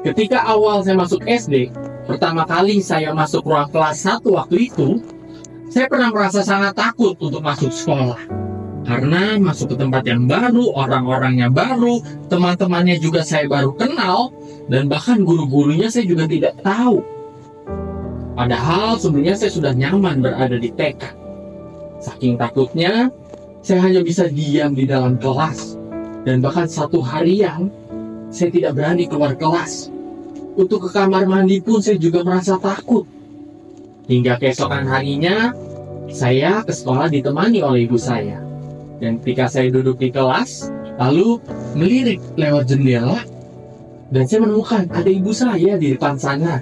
Ketika awal saya masuk SD, pertama kali saya masuk ruang kelas 1 waktu itu, saya pernah merasa sangat takut untuk masuk sekolah. Karena masuk ke tempat yang baru, orang-orangnya baru, teman-temannya juga saya baru kenal, dan bahkan guru-gurunya saya juga tidak tahu. Padahal sebelumnya saya sudah nyaman berada di TK. Saking takutnya, saya hanya bisa diam di dalam kelas. Dan bahkan satu harian, saya tidak berani keluar kelas. Untuk ke kamar mandi pun saya juga merasa takut. Hingga keesokan harinya, saya ke sekolah ditemani oleh ibu saya. Dan ketika saya duduk di kelas, lalu melirik lewat jendela, dan saya menemukan ada ibu saya di depan sana.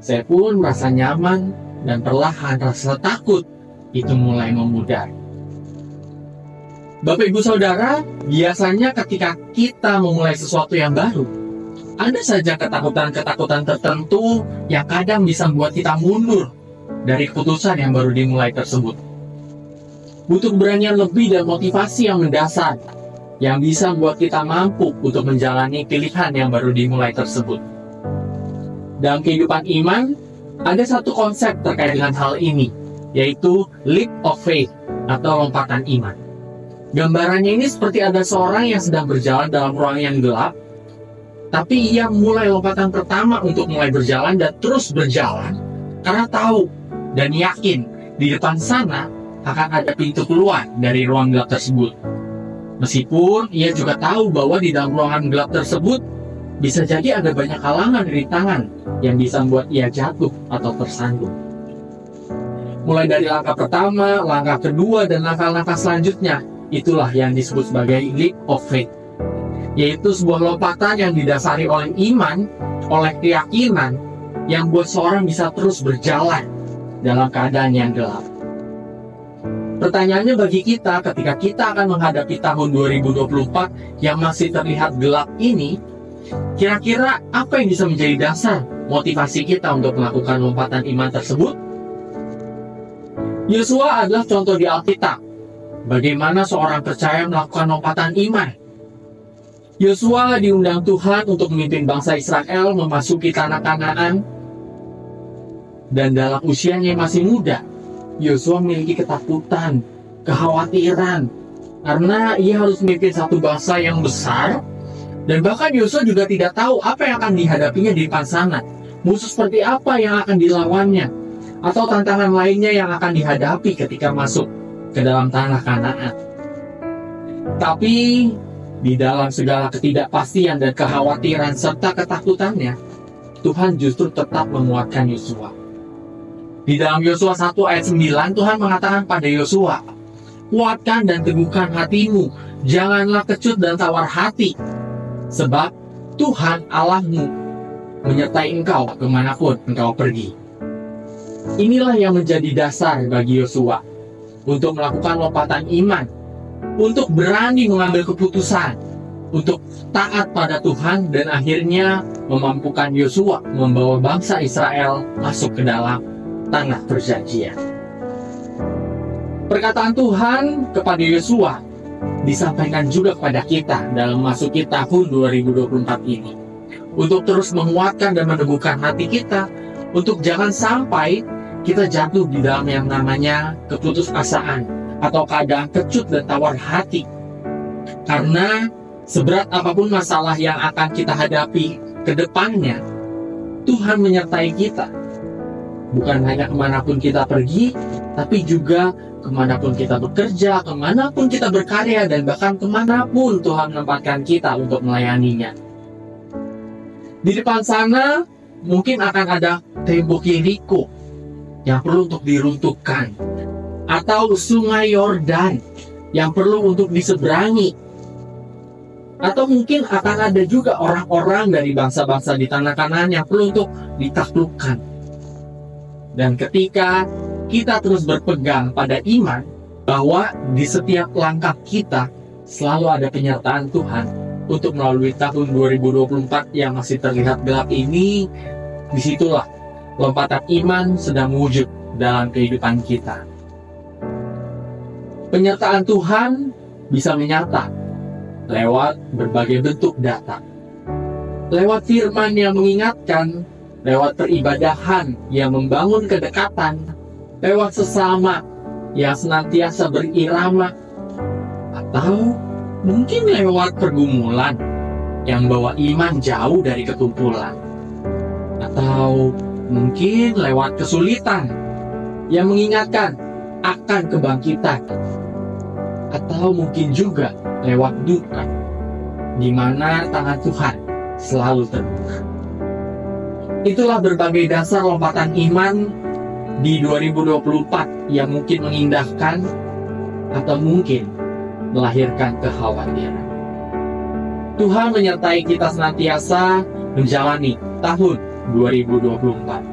Saya pun merasa nyaman, dan perlahan rasa takut itu mulai memudar. Bapak ibu saudara, biasanya ketika kita memulai sesuatu yang baru, ada saja ketakutan-ketakutan tertentu yang kadang bisa membuat kita mundur dari keputusan yang baru dimulai tersebut. Butuh keberanian lebih dan motivasi yang mendasar, yang bisa membuat kita mampu untuk menjalani pilihan yang baru dimulai tersebut. Dalam kehidupan iman, ada satu konsep terkait dengan hal ini, yaitu leap of faith atau lompatan iman. Gambarannya ini seperti ada seorang yang sedang berjalan dalam ruang yang gelap, tapi ia mulai lompatan pertama untuk mulai berjalan dan terus berjalan karena tahu dan yakin di depan sana akan ada pintu keluar dari ruang gelap tersebut. Meskipun ia juga tahu bahwa di dalam ruangan gelap tersebut bisa jadi ada banyak halangan rintangan yang bisa membuat ia jatuh atau tersandung. Mulai dari langkah pertama, langkah kedua, dan langkah-langkah selanjutnya, itulah yang disebut sebagai leap of faith, yaitu sebuah lompatan yang didasari oleh iman, oleh keyakinan, yang buat seorang bisa terus berjalan dalam keadaan yang gelap. Pertanyaannya bagi kita ketika kita akan menghadapi tahun 2024 yang masih terlihat gelap ini, kira-kira apa yang bisa menjadi dasar motivasi kita untuk melakukan lompatan iman tersebut? Yosua adalah contoh di Alkitab bagaimana seorang percaya melakukan lompatan iman. Yosua diundang Tuhan untuk memimpin bangsa Israel memasuki tanah Kanaan, dan dalam usianya yang masih muda, Yosua memiliki ketakutan, kekhawatiran, karena ia harus memimpin satu bangsa yang besar, dan bahkan Yosua juga tidak tahu apa yang akan dihadapinya di depan sana, musuh seperti apa yang akan dilawannya, atau tantangan lainnya yang akan dihadapi ketika masuk ke dalam tanah Kanaan. Tapi di dalam segala ketidakpastian dan kekhawatiran serta ketakutannya, Tuhan justru tetap menguatkan Yosua. Di dalam Yosua 1 ayat 9, Tuhan mengatakan pada Yosua, "Kuatkan dan teguhkan hatimu, janganlah kecut dan tawar hati, sebab Tuhan Allahmu menyertai engkau kemanapun engkau pergi." Inilah yang menjadi dasar bagi Yosua untuk melakukan lompatan iman, untuk berani mengambil keputusan, untuk taat pada Tuhan, dan akhirnya memampukan Yosua membawa bangsa Israel masuk ke dalam tanah perjanjian. Perkataan Tuhan kepada Yosua disampaikan juga kepada kita dalam memasuki tahun 2024 ini, untuk terus menguatkan dan meneguhkan hati kita, untuk jangan sampai kita jatuh di dalam yang namanya keputusasaan atau keadaan kecut dan tawar hati. Karena seberat apapun masalah yang akan kita hadapi ke depannya, Tuhan menyertai kita. Bukan hanya kemanapun kita pergi, tapi juga kemanapun kita bekerja, kemanapun kita berkarya, dan bahkan kemanapun Tuhan menempatkan kita untuk melayaninya. Di depan sana mungkin akan ada tembok Yeriko yang perlu untuk diruntuhkan, atau sungai Yordan yang perlu untuk diseberangi, atau mungkin akan ada juga orang-orang dari bangsa-bangsa di tanah Kanaan yang perlu untuk ditaklukkan. Dan ketika kita terus berpegang pada iman bahwa di setiap langkah kita selalu ada penyertaan Tuhan untuk melalui tahun 2024 yang masih terlihat gelap ini, disitulah lompatan iman sedang wujud dalam kehidupan kita. Penyertaan Tuhan bisa menyata lewat berbagai bentuk data. Lewat firman yang mengingatkan, lewat peribadahan yang membangun kedekatan, lewat sesama yang senantiasa berirama, atau mungkin lewat pergumulan yang bawa iman jauh dari ketumpulan, atau mungkin lewat kesulitan yang mengingatkan akan kebangkitan, atau mungkin juga lewat duka di mana tangan Tuhan selalu terbuka. Itulah berbagai dasar lompatan iman di 2024 yang mungkin mengindahkan atau mungkin melahirkan kekhawatiran. Tuhan menyertai kita senantiasa menjalani tahun 2024.